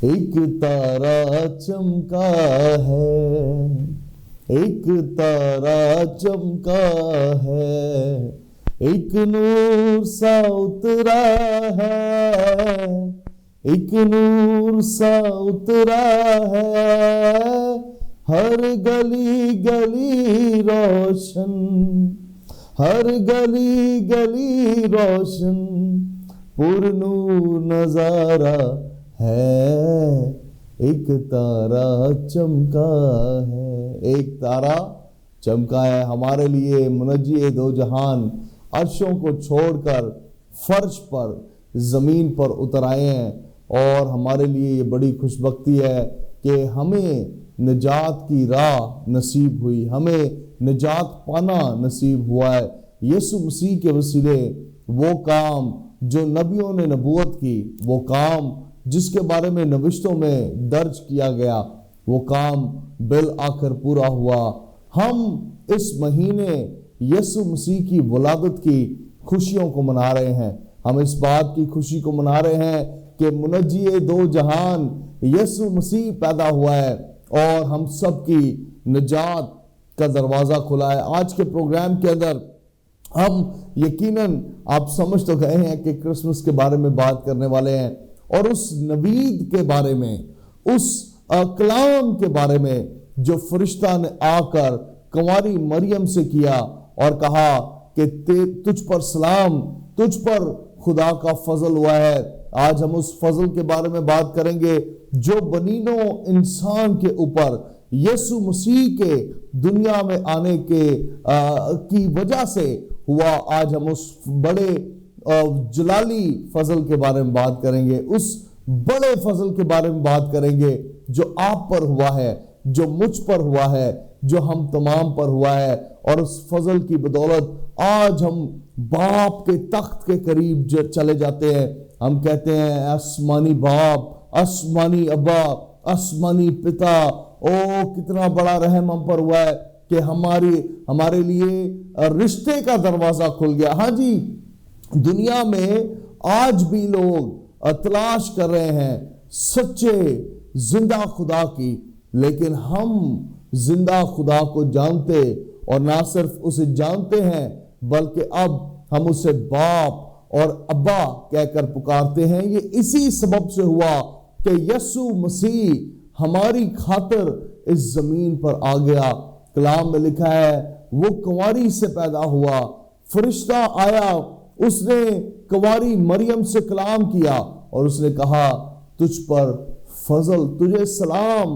ایک تارا چمکا ہے، ایک تارا چمکا ہے، ایک نور سا اترا ہے، ایک نور سا اترا ہے، ہر گلی گلی روشن، ہر گلی گلی روشن، پر نور نظارہ ہے، ایک تارا چمکا ہے، ایک تارا چمکا ہے ہمارے لیے منجی دو جہان عرشوں کو چھوڑ کر فرش پر زمین پر اتر آئے ہیں، اور ہمارے لیے یہ بڑی خوش بختی ہے کہ ہمیں نجات کی راہ نصیب ہوئی، ہمیں نجات پانا نصیب ہوا ہے یسوع مسیح کے وسیلے۔ وہ کام جو نبیوں نے نبوت کی، وہ کام جس کے بارے میں نوشتوں میں درج کیا گیا، وہ کام بالآخر پورا ہوا۔ ہم اس مہینے یسوع مسیح کی ولادت کی خوشیوں کو منا رہے ہیں، ہم اس بات کی خوشی کو منا رہے ہیں کہ منجی دو جہان یسوع مسیح پیدا ہوا ہے اور ہم سب کی نجات کا دروازہ کھلا ہے۔ آج کے پروگرام کے اندر ہم یقیناً آپ سمجھ تو گئے ہیں کہ کرسمس کے بارے میں بات کرنے والے ہیں، اور اس نوید کے بارے میں، اس کلام کے بارے میں جو فرشتہ نے آ کر کنواری مریم سے کیا اور کہا کہ تجھ پر سلام، تجھ پر خدا کا فضل ہوا ہے۔ آج ہم اس فضل کے بارے میں بات کریں گے جو بنینو انسان کے اوپر یسوع مسیح کے دنیا میں آنے کی وجہ سے ہوا۔ آج ہم اس بڑے جلالی فضل کے بارے میں بات کریں گے، اس بڑے فضل کے بارے میں بات کریں گے جو آپ پر ہوا ہے، جو مجھ پر ہوا ہے، جو ہم تمام پر ہوا ہے، اور اس فضل کی بدولت آج ہم باپ کے تخت کے قریب چلے جاتے ہیں۔ ہم کہتے ہیں آسمانی باپ، آسمانی ابا، آسمانی پتا، او کتنا بڑا رحم ہم پر ہوا ہے کہ ہمارے لیے رشتے کا دروازہ کھل گیا۔ ہاں جی، دنیا میں آج بھی لوگ تلاش کر رہے ہیں سچے زندہ خدا کی، لیکن ہم زندہ خدا کو جانتے، اور نہ صرف اسے جانتے ہیں بلکہ اب ہم اسے باپ اور ابا کہہ کر پکارتے ہیں۔ یہ اسی سبب سے ہوا کہ یسوع مسیح ہماری خاطر اس زمین پر آ گیا۔ کلام میں لکھا ہے وہ کنواری سے پیدا ہوا، فرشتہ آیا، اس نے کنواری مریم سے کلام کیا اور اس نے کہا تجھ پر فضل، تجھے سلام،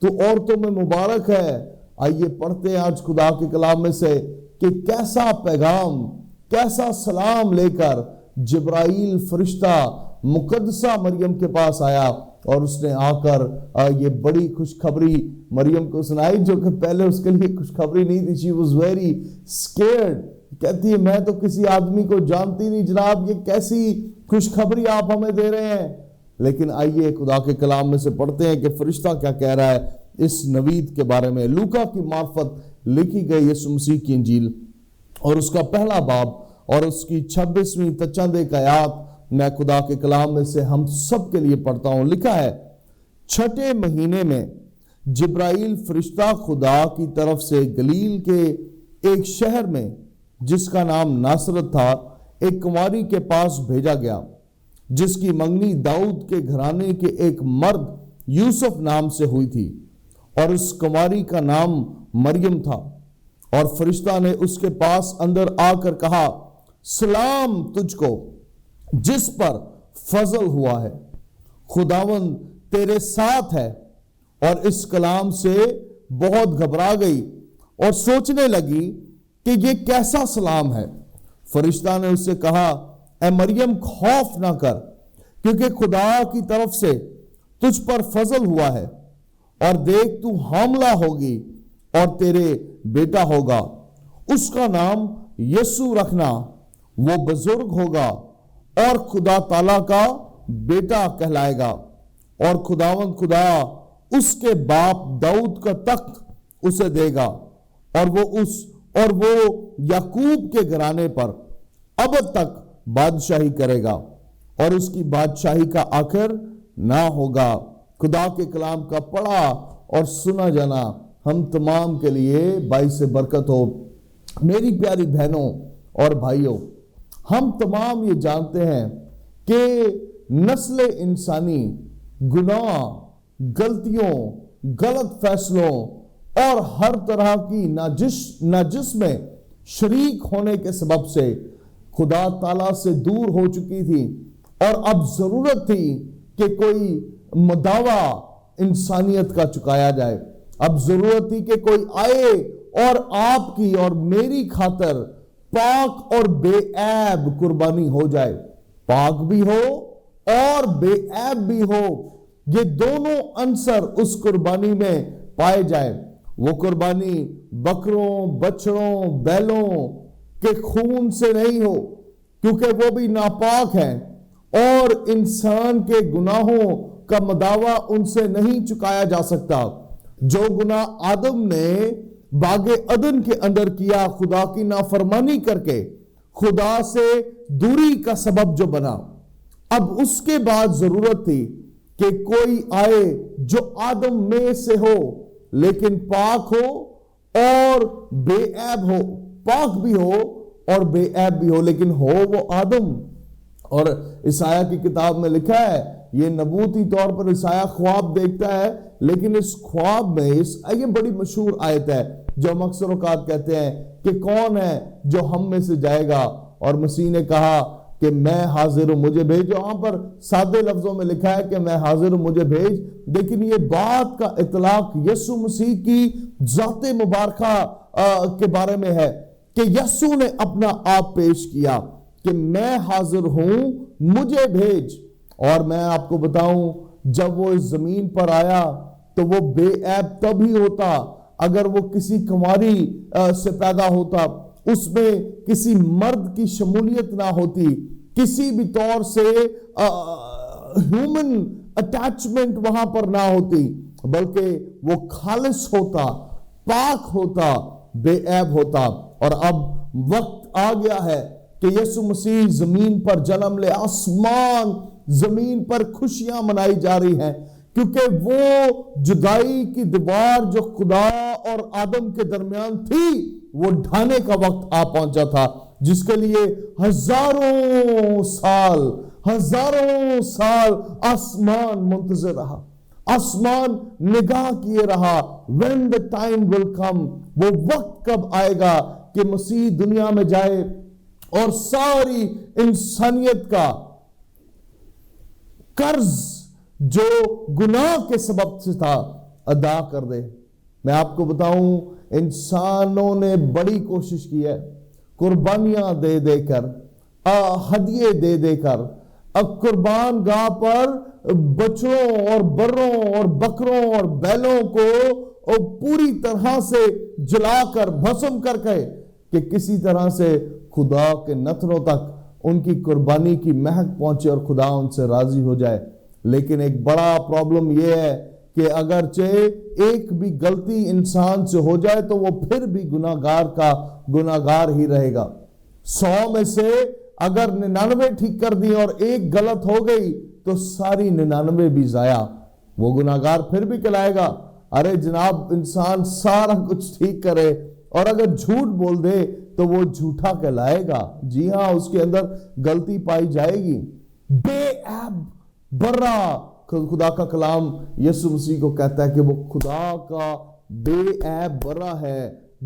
تو عورتوں میں مبارک ہے۔ آئیے پڑھتے ہیں آج خدا کے کلام میں سے کہ کیسا پیغام، کیسا سلام لے کر جبرائیل فرشتہ مقدسہ مریم کے پاس آیا، اور اس نے آ کر یہ بڑی خوشخبری مریم کو سنائی، جو کہ پہلے اس کے لیے خوشخبری نہیں تھی۔ She was very scared، کہتی ہے میں تو کسی آدمی کو جانتی نہیں جناب، یہ کیسی خوشخبری آپ ہمیں دے رہے ہیں۔ لیکن آئیے خدا کے کلام میں سے پڑھتے ہیں کہ فرشتہ کیا کہہ رہا ہے اس نوید کے بارے میں۔ لوکا کی معرفت لکھی گئی یسوع مسیح کی انجیل اور اس کا پہلا باب اور اس کی 26ویں تا چند ایک آیات میں خدا کے کلام میں سے ہم سب کے لیے پڑھتا ہوں۔ لکھا ہے 6 مہینے میں جبرائیل فرشتہ خدا کی طرف سے گلیل کے ایک شہر میں جس کا نام ناصرت تھا ایک کنواری کے پاس بھیجا گیا، جس کی منگنی داؤد کے گھرانے کے ایک مرد یوسف نام سے ہوئی تھی، اور اس کنواری کا نام مریم تھا۔ اور فرشتہ نے اس کے پاس اندر آ کر کہا سلام تجھ کو جس پر فضل ہوا ہے، خداوند تیرے ساتھ ہے۔ اور اس کلام سے بہت گھبرا گئی اور سوچنے لگی کہ یہ کیسا سلام ہے۔ فرشتہ نے اس سے کہا اے مریم خوف نہ کر، کیونکہ خدا کی طرف سے تجھ پر فضل ہوا ہے، اور دیکھ تو حاملہ ہوگی اور تیرے بیٹا ہوگا، اس کا نام یسوع رکھنا، وہ بزرگ ہوگا اور خدا تعالیٰ کا بیٹا کہلائے گا، اور خداوند خدا اس کے باپ داؤد کا تخت اسے دے گا، اور وہ یعقوب کے گھرانے پر ابد تک بادشاہی کرے گا، اور اس کی بادشاہی کا آخر نہ ہوگا۔ خدا کے کلام کا پڑھا اور سنا جانا ہم تمام کے لیے باعث برکت ہو۔ میری پیاری بہنوں اور بھائیوں، ہم تمام یہ جانتے ہیں کہ نسل انسانی گناہ، غلطیوں، غلط فیصلوں اور ہر طرح کی ناجس میں شریک ہونے کے سبب سے خدا تعالیٰ سے دور ہو چکی تھی، اور اب ضرورت تھی کہ کوئی مداوع انسانیت کا چکایا جائے۔ اب ضرورت تھی کہ کوئی آئے اور آپ کی اور میری خاطر پاک اور بے عیب قربانی ہو جائے، پاک بھی ہو اور بے عیب بھی ہو، یہ دونوں عنصر اس قربانی میں پائے جائے۔ وہ قربانی بکروں، بچڑوں، بیلوں کے خون سے نہیں ہو، کیونکہ وہ بھی ناپاک ہیں اور انسان کے گناہوں کا مداوع ان سے نہیں چکایا جا سکتا۔ جو گناہ آدم نے باغ عدن کے اندر کیا، خدا کی نافرمانی کر کے خدا سے دوری کا سبب جو بنا، اب اس کے بعد ضرورت تھی کہ کوئی آئے جو آدم میں سے ہو لیکن پاک ہو اور بے عیب ہو، پاک بھی ہو اور بے عیب بھی ہو، لیکن ہو وہ آدم۔ اور عیسائیٰ کی کتاب میں لکھا ہے، یہ نبوتی طور پر عیسائیٰ خواب دیکھتا ہے، لیکن اس خواب میں یہ بڑی مشہور آیت ہے جو ہم اکثر اوقات کہتے ہیں کہ کون ہے جو ہم میں سے جائے گا، اور مسیح نے کہا کہ میں حاضر ہوں، مجھے بھیجو۔ وہاں پر سادے لفظوں میں لکھا ہے کہ میں حاضر ہوں، مجھے بھیج، لیکن یہ بات کا اطلاق یسوع مسیح کی ذات مبارکہ کے بارے میں ہے کہ یسوع نے اپنا آپ پیش کیا کہ میں حاضر ہوں، مجھے بھیج۔ اور میں آپ کو بتاؤں، جب وہ اس زمین پر آیا تو وہ بے عیب تب ہی ہوتا اگر وہ کسی کنواری سے پیدا ہوتا، اس میں کسی مرد کی شمولیت نہ ہوتی، کسی بھی طور سے ہیومن اٹیچمنٹ وہاں پر نہ ہوتی، بلکہ وہ خالص ہوتا، پاک ہوتا، بے عیب ہوتا۔ اور اب وقت آ گیا ہے کہ یسوع مسیح زمین پر جنم لے۔ آسمان زمین پر خوشیاں منائی جا رہی ہیں، کیونکہ وہ جدائی کی دیوار جو خدا اور آدم کے درمیان تھی وہ ڈھانے کا وقت آ پہنچا تھا، جس کے لیے ہزاروں سال آسمان منتظر رہا، آسمان نگاہ کیے رہا۔ when the time will come، وہ وقت کب آئے گا کہ مسیح دنیا میں جائے اور ساری انسانیت کا قرض جو گناہ کے سبب سے تھا ادا کر دے۔ میں آپ کو بتاؤں، انسانوں نے بڑی کوشش کی ہے، قربانیاں دے دے کر، ہدیے دے دے کر، اب قربان گاہ پر بچڑوں اور بروں اور بکروں اور بیلوں کو پوری طرح سے جلا کر بھسم کر کے کہ کسی طرح سے خدا کے نتنوں تک ان کی قربانی کی مہک پہنچے اور خدا ان سے راضی ہو جائے۔ لیکن ایک بڑا پرابلم یہ ہے کہ اگرچہ ایک بھی غلطی انسان سے ہو جائے تو وہ پھر بھی گناہگار ہی رہے گا۔ 100 میں سے اگر 99 ٹھیک کر دی اور ایک غلط ہو گئی تو ساری 99 بھی ضائع، وہ گناہگار پھر بھی کہلائے گا۔ ارے جناب، انسان سارا کچھ ٹھیک کرے اور اگر جھوٹ بول دے تو وہ جھوٹا کہلائے گا۔ جی ہاں، اس کے اندر غلطی پائی جائے گی۔ بے عیب برا، خدا کا کلام یسوع مسیح کو کہتا ہے کہ وہ خدا کا بے عیب برا ہے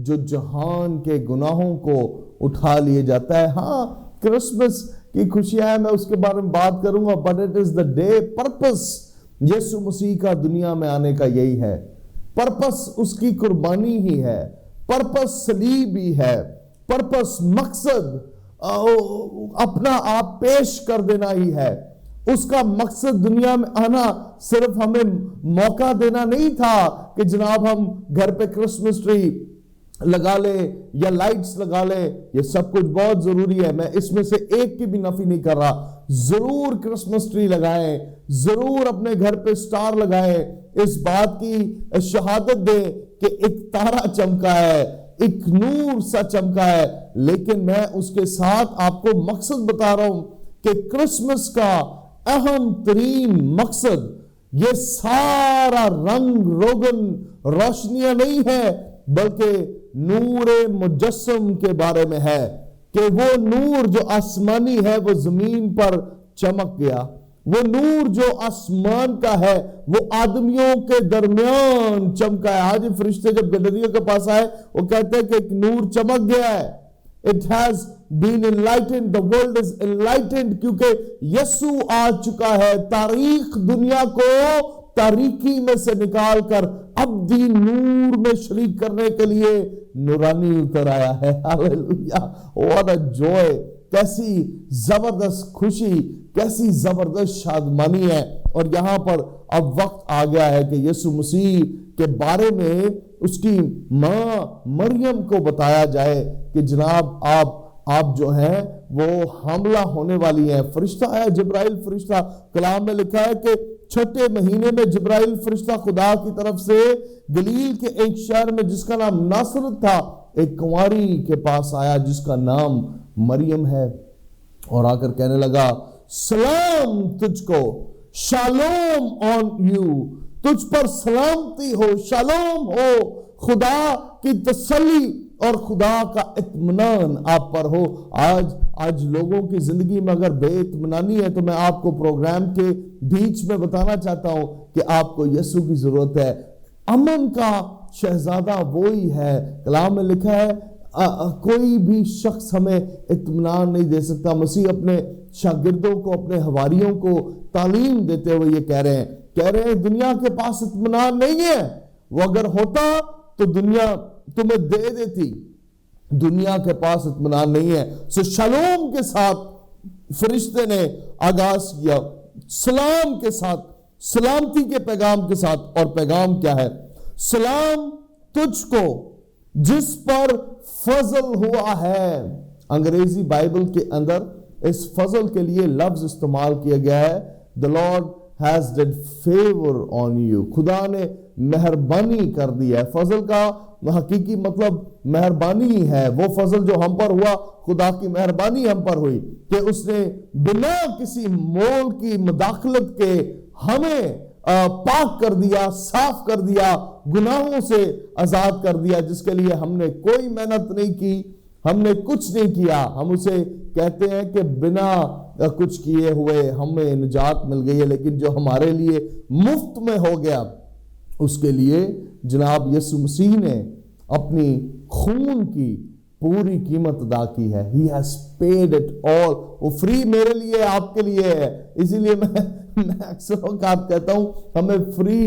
جو جہان کے گناہوں کو اٹھا لیے جاتا ہے۔ ہاں، کرسمس کی خوشیاں ہیں، میں اس کے بارے میں بات کروں گا، but it is the day purpose۔ یسوع مسیح کا دنیا میں آنے کا یہی ہے پرپس، اس کی قربانی ہی ہے، پرپس صلیب ہی ہے، پرپس مقصد اپنا آپ پیش کر دینا ہی ہے۔ اس کا مقصد دنیا میں آنا صرف ہمیں موقع دینا نہیں تھا کہ جناب ہم گھر پہ کرسمس ٹری لگا لیں یا لائٹس لگا لیں، یہ سب کچھ بہت ضروری ہے، میں اس میں سے ایک کی بھی نفی نہیں کر رہا۔ ضرور کرسمس ٹری لگائیں، ضرور اپنے گھر پہ سٹار لگائیں، اس بات کی شہادت دیں کہ ایک تارا چمکا ہے، ایک نور سا چمکا ہے، لیکن میں اس کے ساتھ آپ کو مقصد بتا رہا ہوں کہ کرسمس کا اہم ترین مقصد یہ سارا رنگ روگن روشنیاں نہیں ہے، بلکہ نور مجسم کے بارے میں ہے کہ وہ نور جو آسمانی ہے وہ زمین پر چمک گیا، وہ نور جو آسمان کا ہے وہ آدمیوں کے درمیان چمکا ہے۔ آج فرشتے جب گڈریوں کے پاس آئے وہ کہتے ہیں کہ ایک نور چمک گیا ہے، it has been enlightened, the world is enlightened، کیونکہ یسوع آ چکا ہے، تاریخ دنیا کو تاریکی میں سے نکال کر ابدی نور میں شریک کرنے کے لیے نورانی اتر آیا ہے۔ ہاللیلویہ، what a joy، کیسی زبردست خوشی، کیسی زبردست شادمانی ہے۔ اور یہاں پر اب وقت آ گیا ہے کہ یسوع مسیح کے بارے میں اس کی ماں مریم کو بتایا جائے کہ جناب آپ جو ہیں وہ حاملہ ہونے والی ہیں۔ فرشتہ آیا، جبرائیل فرشتہ، کلام میں لکھا ہے کہ چھٹے مہینے میں جبرائیل فرشتہ خدا کی طرف سے گلیل کے ایک شہر میں جس کا نام ناصرت تھا ایک کنواری کے پاس آیا جس کا نام مریم ہے، اور آ کر کہنے لگا سلام تجھ کو، شالوم آن یو، تجھ پر سلامتی ہو، شالوم ہو، خدا کی تسلی اور خدا کا اطمینان آپ پر ہو۔ آج لوگوں کی زندگی میں اگر بے اطمینانی ہے تو میں آپ کو پروگرام کے بیچ میں بتانا چاہتا ہوں کہ آپ کو یسوع کی ضرورت ہے۔ امن کا شہزادہ وہی ہے، کلام میں لکھا ہے کوئی بھی شخص ہمیں اطمینان نہیں دے سکتا۔ مسیح اپنے شاگردوں کو، اپنے حواریوں کو تعلیم دیتے ہوئے یہ کہہ رہے ہیں دنیا کے پاس اطمینان نہیں ہے، وہ اگر ہوتا تو دنیا تمہیں دے دیتی، دنیا کے پاس اطمینان نہیں ہے۔ سو شالوم کے ساتھ فرشتے نے آغاز کیا، سلام کے ساتھ، سلامتی کے پیغام کے ساتھ، اور پیغام کیا ہے؟ سلام تجھ کو جس پر فضل ہوا ہے۔ انگریزی بائبل کے اندر اس فضل کے لیے لفظ استعمال کیا گیا ہے the Lord has did favor on you، خدا نے مہربانی کر دی ہے۔ فضل کا حقیقی مطلب مہربانی ہے، وہ فضل جو ہم پر ہوا خدا کی مہربانی ہم پر ہوئی کہ اس نے بنا کسی مول کی مداخلت کے ہمیں پاک کر دیا، صاف کر دیا، گناہوں سے آزاد کر دیا، جس کے لیے ہم نے کوئی محنت نہیں کی، ہم نے کچھ نہیں کیا۔ ہم اسے کہتے ہیں کہ بنا کچھ کیے ہوئے ہمیں نجات مل گئی ہے، لیکن جو ہمارے لیے مفت میں ہو گیا اس کے لیے جناب یسوع مسیح نے اپنی خون کی پوری قیمت ادا کی ہے۔ He has paid it all، وہ فری میرے لیے آپ کے لیے ہے۔ اسی لیے میں اکثر اوقات کہتا ہوں ہمیں فری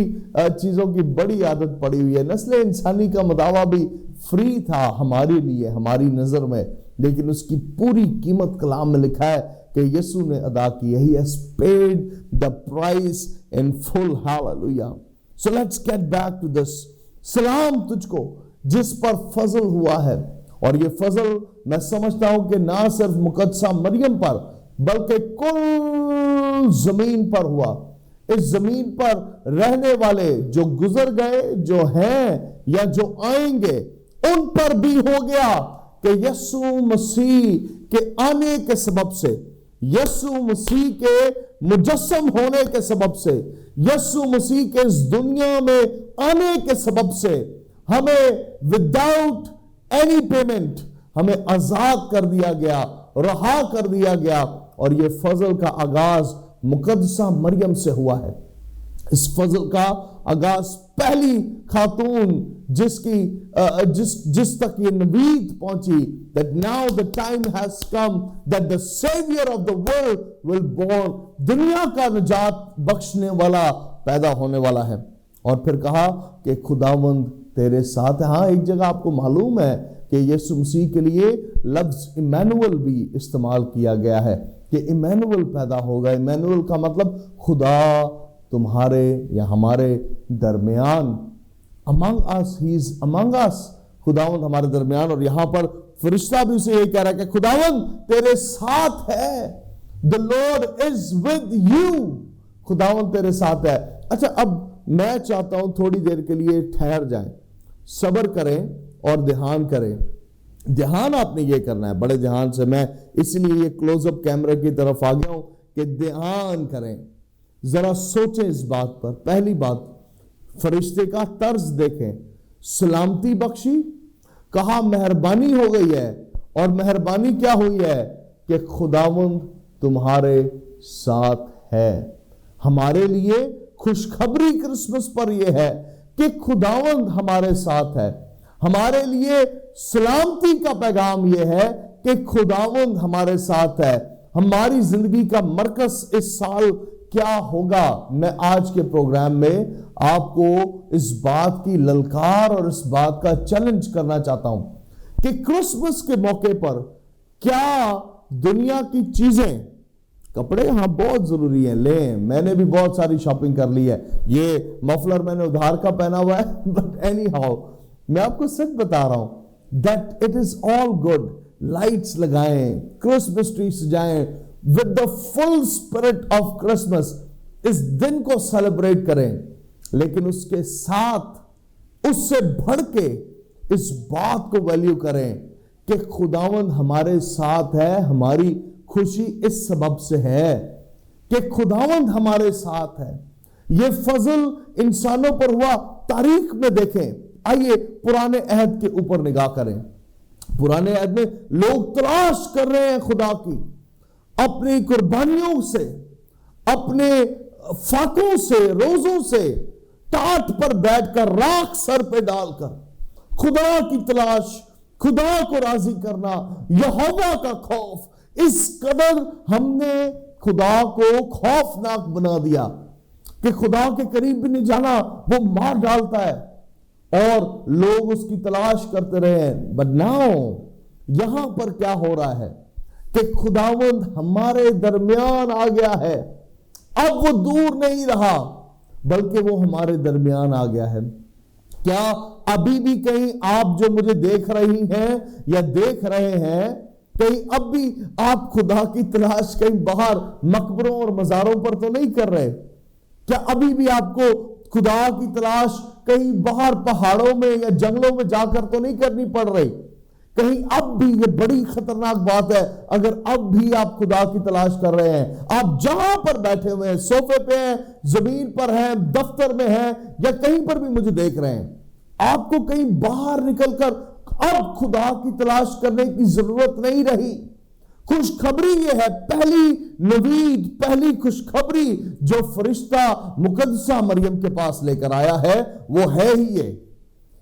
چیزوں کی بڑی عادت پڑی ہوئی ہے۔ نسل انسانی کا مداوع بھی فری تھا ہمارے لیے، ہماری نظر میں، لیکن اس کی پوری قیمت کلام میں لکھا ہے کہ یسوع نے ادا کی ہے۔ He has paid the price in full، hallelujah۔ So let's get back to this۔ سلام تجھ کو جس پر فضل ہوا ہے، اور یہ فضل میں سمجھتا ہوں کہ نہ صرف مقدسہ مریم پر بلکہ کل زمین پر ہوا۔ اس زمین پر رہنے والے جو گزر گئے، جو ہیں یا جو آئیں گے، ان پر بھی ہو گیا کہ یسوع مسیح کے آنے کے سبب سے، یسوع مسیح کے مجسم ہونے کے سبب سے، یسوع مسیح کے اس دنیا میں آنے کے سبب سے ہمیں وداؤٹ اینی پیمنٹ ہمیں آزاد کر دیا گیا، رہا کر دیا گیا۔ اور یہ فضل کا آغاز مقدسہ مریم سے ہوا ہے۔ اس فضل کا آغاز پہلی خاتون جس تک یہ نوید پہنچی that now the time has come that the savior of the world will born، دنیا کا نجات بخشنے والا پیدا ہونے والا ہے۔ اور پھر کہا کہ خداوند تیرے ساتھ ہے۔ ہاں ایک جگہ آپ کو معلوم ہے کہ یسوع مسیح کے لیے لفظ ایمانوئل بھی استعمال کیا گیا ہے کہ ایمانوئل پیدا ہوگا۔ ایمانوئل کا مطلب خدا تمہارے یا ہمارے درمیان، among us، he is among us، خداوند ہمارے درمیان۔ اور یہاں پر فرشتہ بھی اسے یہ کہہ رہا ہے کہ خداوند تیرے ساتھ ہے، the Lord is with you، خداوند تیرے ساتھ ہے۔ اچھا اب میں چاہتا ہوں تھوڑی دیر کے لیے ٹھہر جائیں، صبر کریں اور دھیان کریں۔ دھیان آپ نے یہ کرنا ہے بڑے دھیان سے، میں اس لیے یہ کلوز اپ کیمرے کی طرف آ گیا ہوں کہ دھیان کریں۔ ذرا سوچیں اس بات پر. پہلی بات، فرشتے کا طرز دیکھیں. سلامتی بخشی، کہا مہربانی ہو گئی ہے. اور مہربانی کیا ہوئی ہے؟ کہ خداوند تمہارے ساتھ ہے. ہمارے لیے خوشخبری کرسمس پر یہ ہے کہ خداوند ہمارے ساتھ ہے. ہمارے لیے سلامتی کا پیغام یہ ہے کہ خداوند ہمارے ساتھ ہے. ہماری زندگی کا مرکز اس سال کیا ہوگا؟ میں آج کے پروگرام میں آپ کو اس بات کی للکار اور اس بات کا چیلنج کرنا چاہتا ہوں کہ کرسمس کے موقع پر کیا دنیا کی چیزیں، کپڑے ہاں بہت ضروری ہیں، لیں، میں نے بھی بہت ساری شاپنگ کر لی ہے. یہ مفلر میں نے ادھار کا پہنا ہوا ہے، بٹ اینی ہاؤ میں آپ کو سچ بتا رہا ہوں that it is all good. Lights لگائیں، کرسمس ٹری سجائیں with the full spirit of Christmas. اس دن کو سیلیبریٹ کریں، لیکن اس کے ساتھ اس سے بڑھ کے اس بات کو ویلیو کریں کہ خداوند ہمارے ساتھ ہے. ہماری خوشی اس سبب سے ہے کہ خداوند ہمارے ساتھ ہے. یہ فضل انسانوں پر ہوا. تاریخ میں دیکھیں، آئیے پرانے عہد کے اوپر نگاہ کریں. پرانے عہد میں لوگ تلاش کر رہے ہیں خدا کی، اپنی قربانیوں سے، اپنے فاقوں سے، روزوں سے، ٹاٹ پر بیٹھ کر، راکھ سر پہ ڈال کر خدا کی تلاش، خدا کو راضی کرنا، یہوہ کا خوف. اس قدر ہم نے خدا کو خوفناک بنا دیا کہ خدا کے قریب بھی نہیں جانا، وہ مار ڈالتا ہے، اور لوگ اس کی تلاش کرتے رہے ہیں. بٹ ناؤ یہاں پر کیا ہو رہا ہے کہ خداوند ہمارے درمیان آ گیا ہے. اب وہ دور نہیں رہا بلکہ وہ ہمارے درمیان آ گیا ہے. کیا ابھی بھی کہیں آپ جو مجھے دیکھ رہی ہیں یا دیکھ رہے ہیں، کہیں اب بھی آپ خدا کی تلاش کہیں باہر مقبروں اور مزاروں پر تو نہیں کر رہے؟ کیا ابھی بھی آپ کو خدا کی تلاش کہیں باہر پہاڑوں میں یا جنگلوں میں جا کر تو نہیں کرنی پڑ رہی؟ کہیں اب بھی، یہ بڑی خطرناک بات ہے، اگر اب بھی آپ خدا کی تلاش کر رہے ہیں، آپ جہاں پر بیٹھے ہوئے ہیں، صوفے پہ ہیں، زمین پر ہیں، دفتر میں ہیں، یا کہیں پر بھی مجھے دیکھ رہے ہیں، آپ کو کہیں باہر نکل کر اب خدا کی تلاش کرنے کی ضرورت نہیں رہی. خوشخبری یہ ہے، پہلی نوید، پہلی خوشخبری جو فرشتہ مقدسہ مریم کے پاس لے کر آیا ہے، وہ ہے ہی یہ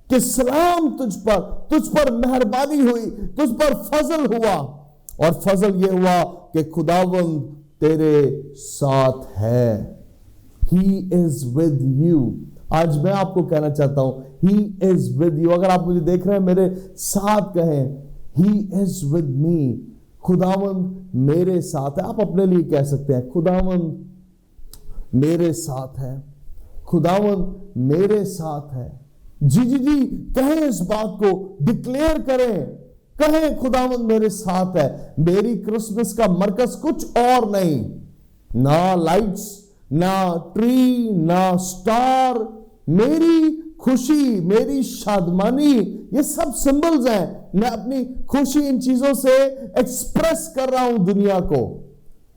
کہ سلام تجھ پر مہربانی ہوئی، تجھ پر فضل ہوا. اور فضل یہ ہوا کہ خداوند تیرے ساتھ ہے. He is with you. آج میں آپ کو کہنا چاہتا ہوں He is with you. اگر آپ مجھے دیکھ رہے ہیں میرے ساتھ کہیں He is with me. خداوند میرے ساتھ ہے. آپ اپنے لیے کہہ سکتے ہیں خداوند میرے ساتھ ہے، خداوند میرے ساتھ ہے. جی کہیں اس بات کو ڈکلیئر کریں، کہیں خداوند میرے ساتھ ہے. میری کرسمس کا مرکز کچھ اور نہیں، نہ لائٹس، نہ ٹری، نہ سٹار. میری خوشی، میری شادمانی، یہ سب سمبلز ہیں. میں اپنی خوشی ان چیزوں سے ایکسپریس کر رہا ہوں دنیا کو،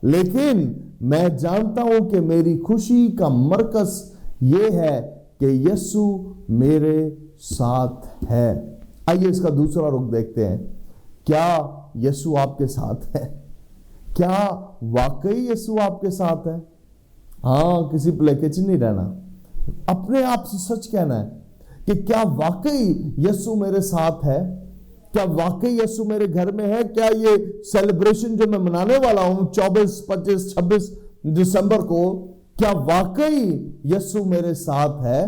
لیکن میں جانتا ہوں کہ میری خوشی کا مرکز یہ ہے کہ یسوع میرے ساتھ ہے. آئیے اس کا دوسرا رخ دیکھتے ہیں. کیا یسوع آپ کے ساتھ ہے؟ کیا واقعی یسوع آپ کے ساتھ ہے؟ ہاں، کسی پلیکچ نہیں رہنا، اپنے آپ سے سچ کہنا ہے کہ کیا واقعی یسوع میرے ساتھ ہے؟ کیا واقعی یسوع میرے گھر میں ہے؟ کیا یہ سیلیبریشن جو میں منانے والا ہوں 24، 25، 26 دسمبر کو، کیا واقعی یسوع میرے ساتھ ہے؟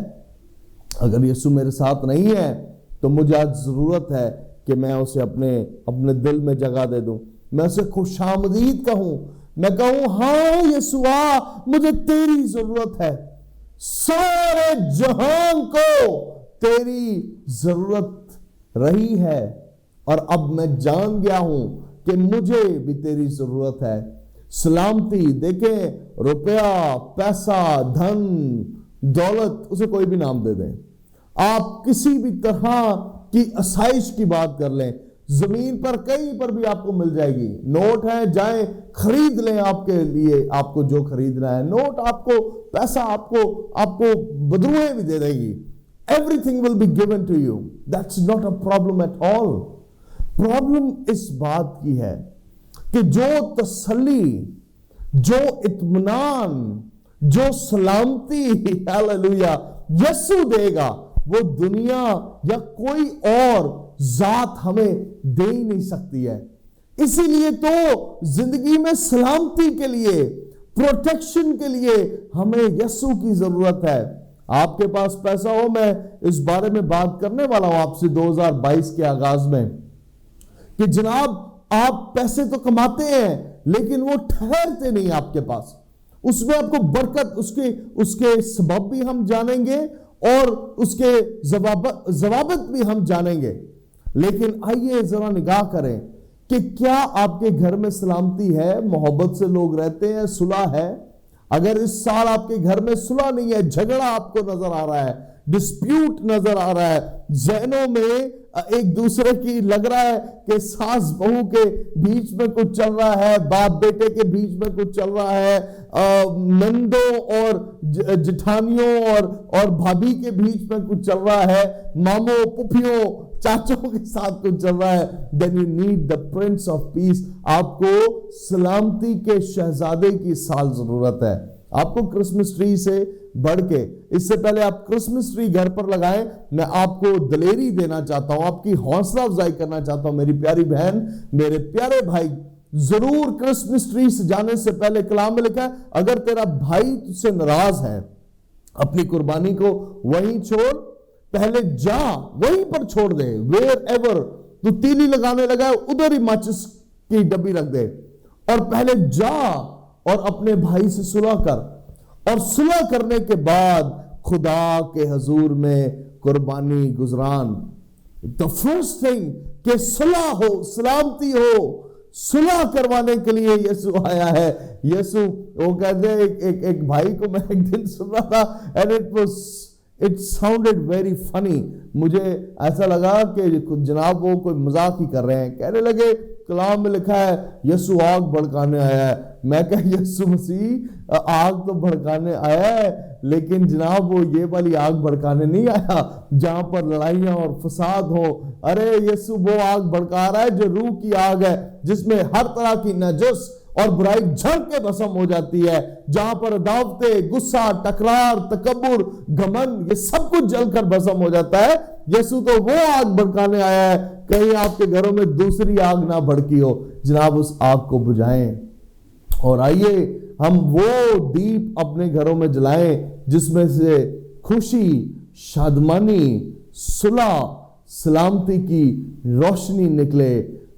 اگر یسوع میرے ساتھ نہیں ہے تو مجھے آج ضرورت ہے کہ میں اسے اپنے دل میں جگہ دے دوں. میں اسے خوش آمدید کہوں. میں کہوں ہاں یسوع، مجھے تیری ضرورت ہے. سارے جہان کو تیری ضرورت رہی ہے، اور اب میں جان گیا ہوں کہ مجھے بھی تیری ضرورت ہے. سلامتی، دیکھیں، روپیہ، پیسہ، دھن، دولت، اسے کوئی بھی نام دے دیں، آپ کسی بھی طرح کی آسائش کی بات کر لیں، زمین پر کہیں پر بھی آپ کو مل جائے گی. نوٹ ہے، جائیں خرید لیں آپ کے لیے آپ کو جو خریدنا ہے. نوٹ آپ کو، پیسہ آپ کو بدروہیں بھی دے دیں گی. Everything will be given to you. That's not a problem at all. Problem اس بات کی ہے کہ جو تسلی، جو اطمینان، جو سلامتی ہاللویا یسوع دے گا، وہ دنیا یا کوئی اور ذات ہمیں دے ہی نہیں سکتی ہے. اسی لیے تو زندگی میں سلامتی کے لیے، پروٹیکشن کے لیے ہمیں یسوع کی ضرورت ہے. آپ کے پاس پیسہ ہو، میں اس بارے میں بات کرنے والا ہوں آپ سے 2022 کے آغاز میں، کہ جناب آپ پیسے تو کماتے ہیں لیکن وہ ٹھہرتے نہیں آپ کے پاس. اس میں آپ کو برکت، اس کے سبب بھی ہم جانیں گے اور اس کے ضوابط بھی ہم جانیں گے. لیکن آئیے ذرا نگاہ کریں کہ کیا آپ کے گھر میں سلامتی ہے، محبت سے لوگ رہتے ہیں، صلح ہے. اگر اس سال آپ کے گھر میں صلح نہیں ہے، جھگڑا آپ کو نظر آ رہا ہے، ڈسپیوٹ نظر آ رہا ہے، ذہنوں میں ایک دوسرے کی لگ رہا ہے کہ ساس بہو کے بیچ میں کچھ چل رہا ہے، باپ بیٹے کے بیچ میں کچھ چل رہا ہے، نندوں اور جٹھانیوں اور بھابھی کے بیچ میں کچھ چل رہا ہے، ماموں پھپھیوں چاچوں کے ساتھ کچھ چل رہا ہے، then you need the Prince of Peace. آپ کو سلامتی کے شہزادے کی سال ضرورت ہے. آپ کو کرسمس ٹری سے بڑھ کے، اس سے پہلے آپ کرسمس ٹری گھر پر لگائیں، میں آپ کو دلیری دینا چاہتا ہوں، آپ کی حوصلہ افزائی کرنا چاہتا ہوں میری پیاری بہن، میرے پیارے بھائی. ضرور کرسمس ٹری سے جانے سے پہلے کلام میں لکھا ہے اگر تیرا بھائی تجھ سے ناراض ہے، اپنی قربانی کو وہیں چھوڑ، پہلے جا وہیں پر چھوڑ دے. ویئر ایور تو تیلی لگانے لگا ہے ادھر ہی ماچس کی ڈبی رکھ دے، اور پہلے جا اور اپنے بھائی سے صلح کر، اور صلح کرنے کے بعد خدا کے حضور میں قربانی گزران. the first thing کہ صلح ہو، سلامتی ہو. صلح کروانے کے لیے یسوع آیا ہے. یسوع وہ کہتے ہیں، ایک بھائی کو میں ایک دن سن رہا تھا and it sounded very funny. مجھے ایسا لگا کہ جناب وہ کوئی مذاق ہی کر رہے ہیں. کہنے لگے کلام میں لکھا ہے یسوع آگ بھڑکانے آیا ہے. میں کہا یسوع مسیح آگ تو بھڑکانے آیا ہے، لیکن جناب وہ یہ والی آگ بھڑکانے نہیں آیا جہاں پر لڑائیاں اور فساد ہو. ارے یسوع وہ آگ بھڑکا رہا ہے جو روح کی آگ ہے، جس میں ہر طرح کی نجس اور برائی جھڑ کے بھسم ہو جاتی ہے، جہاں پر عداوتیں، غصہ، تکرار، تکبر، گھمنڈ، یہ سب کچھ جل کر بھسم ہو جاتا ہے. یسوع تو وہ آگ بھڑکانے آیا ہے، کہیں آپ کے گھروں میں دوسری آگ نہ بھڑکی ہو. جناب اس آگ کو بجھائیں اور آئیے ہم وہ دیپ اپنے گھروں میں جلائیں جس میں سے خوشی، شادمانی، صلح، سلامتی کی روشنی نکلے،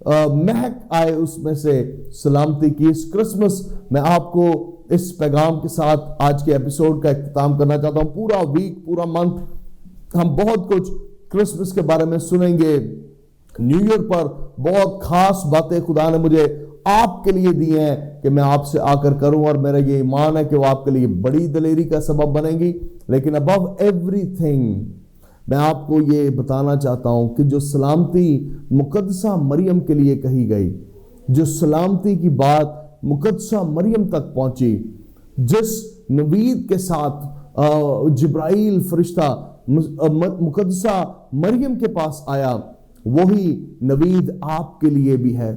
مہک آئے اس میں سے سلامتی کی. اس کرسمس میں آپ کو اس پیغام کے ساتھ آج کے ایپیسوڈ کا اختتام کرنا چاہتا ہوں. پورا ویک، پورا منتھ ہم بہت کچھ کرسمس کے بارے میں سنیں گے. نیو ایئر پر بہت خاص باتیں خدا نے مجھے آپ کے لیے دی ہیں کہ میں آپ سے آ کر کروں، اور میرا یہ ایمان ہے کہ وہ آپ کے لیے بڑی دلیری کا سبب بنے گی. لیکن above everything میں آپ کو یہ بتانا چاہتا ہوں کہ جو سلامتی مقدسہ مریم کے لیے کہی گئی، جو سلامتی کی بات مقدسہ مریم تک پہنچی، جس نوید کے ساتھ جبرائیل فرشتہ مقدسہ مریم کے پاس آیا، وہی نوید آپ کے لیے بھی ہے.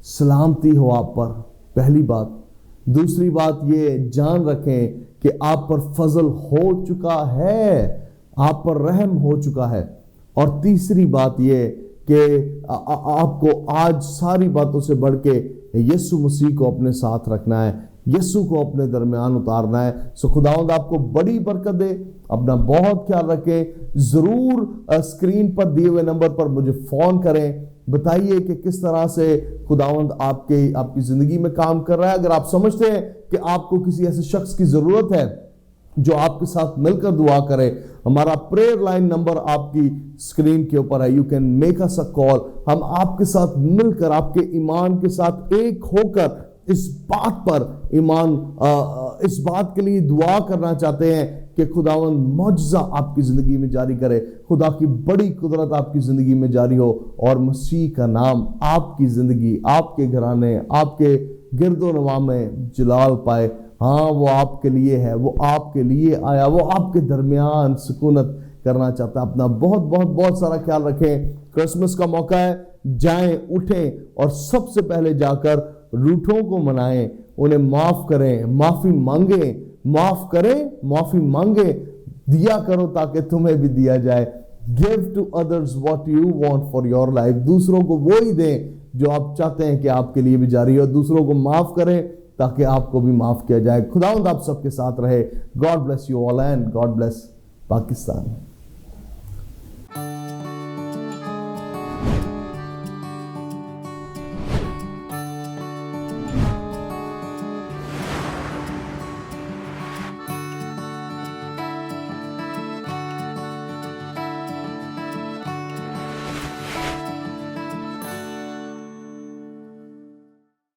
سلامتی ہو آپ پر، پہلی بات. دوسری بات یہ جان رکھیں کہ آپ پر فضل ہو چکا ہے، آپ پر رحم ہو چکا ہے. اور تیسری بات یہ کہ آپ کو آج ساری باتوں سے بڑھ کے یسوع مسیح کو اپنے ساتھ رکھنا ہے، یسوع کو اپنے درمیان اتارنا ہے. سو خداوند آپ کو بڑی برکت دے. اپنا بہت خیال رکھیں. ضرور اسکرین پر دیے ہوئے نمبر پر مجھے فون کریں، بتائیے کہ کس طرح سے خداوند آپ کی زندگی میں کام کر رہا ہے. اگر آپ سمجھتے ہیں کہ آپ کو کسی ایسے شخص کی ضرورت ہے جو آپ کے ساتھ مل کر دعا کرے، ہمارا پریئر لائن نمبر آپ کی اسکرین کے اوپر ہے. یو کین میک اس اے کال. ہم آپ کے ساتھ مل کر، آپ کے ایمان کے ساتھ ایک ہو کر اس بات پر اس بات کے لیے دعا کرنا چاہتے ہیں کہ خداوند معجزہ آپ کی زندگی میں جاری کرے، خدا کی بڑی قدرت آپ کی زندگی میں جاری ہو، اور مسیح کا نام آپ کی زندگی، آپ کے گھرانے، آپ کے گرد و نواح میں جلال پائے۔ ہاں وہ آپ کے لیے ہے، وہ آپ کے لیے آیا، وہ آپ کے درمیان سکونت کرنا چاہتا ہے۔ اپنا بہت بہت بہت سارا خیال رکھیں۔ کرسمس کا موقع ہے، جائیں، اٹھیں اور سب سے پہلے جا کر روٹھوں کو منائیں، انہیں معاف کریں، معافی مانگیں، معاف کریں، معافی مانگیں، دیا کرو تاکہ تمہیں بھی دیا جائے۔ Give to others what you want for your life۔ دوسروں کو وہی دیں جو آپ چاہتے ہیں کہ آپ کے لیے بھی جاری ہو۔ دوسروں کو معاف کریں تاکہ آپ کو بھی معاف کیا جائے۔ خداوند آپ سب کے ساتھ رہے۔ God bless you all and God bless Pakistan.